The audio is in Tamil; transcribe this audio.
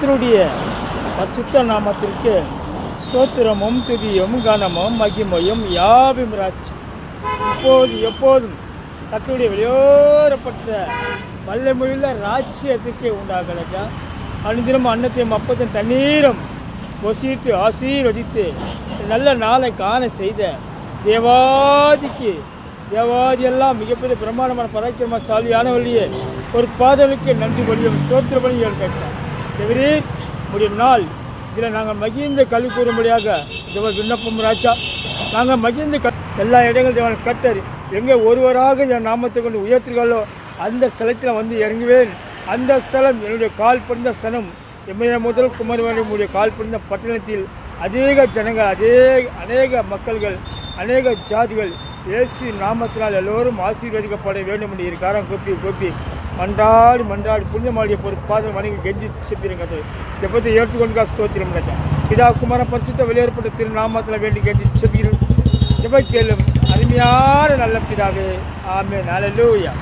கர்த்தருடைய பரிசுத்த நாமத்திற்கு ஸ்தோத்திரமும் துதியும் கனமும் மகிமையும் யாவும் ராட்சி இப்போது எப்போதும் கர்த்தருடைய வெளியேறப்பட்ட வல்லமையுள்ள ராட்சியத்துக்கு உண்டாகலக்கா. அனுதினம் அன்னத்தையும் அப்பத்தையும் தண்ணீரும் ஒசித்து ஆசீர்வதித்து நல்ல நாளை காண செய்த தேவாதிக்கு எல்லாம் மிகப்பெரிய பிரமாணமான பராக்கிரம சாலியானவழியே ஒரு பாதலுக்கு நன்றி வழியும் ஸ்தோத்திர வழியும் கேட்டார். எவரே முடியும் நாள் இதில் நாங்கள் மகிழ்ந்து கல்வி கூறும்படியாக தேவன் விண்ணப்பம் ராஜா. நாங்கள் மகிழ்ந்து எல்லா இடங்களும் தேவன் கத்தர் எங்கே ஒருவராக என் நாமத்தை கொண்டு உயர்த்துகளோ அந்த ஸ்தலத்தில் வந்து இறங்குவேன். அந்த ஸ்தலம் என்னுடைய கால் பிறந்த ஸ்தலம். எம்மைய முதல் குமரனுடைய கால் பிறந்த பட்டணத்தில் அநேக ஜனங்கள் அநேக மக்கள்கள் அநேக ஜாதிகள் இயேசு நாமத்தினால் எல்லோரும் ஆசீர்வதிக்கப்பட வேண்டும் என்று இருக்காரம் கூப்பி மன்றாடி புண்ணியமாடிய பொறுப்பாத வணங்கி கெஞ்சி செப்பிருங்க. ஜெபத்தை ஏற்றுக்கொண்டு ஸ்தோத்திரம் நினைச்சேன். பிதா குமார பரிசுத்த வெளியேறப்பட்ட திருநாமத்தில் வேண்டி கெஞ்சி செப்பிக்கிறோம். ஜெப கேளும் அருமையான நல்ல பிதாவே. ஆமென். அல்லேலூயா.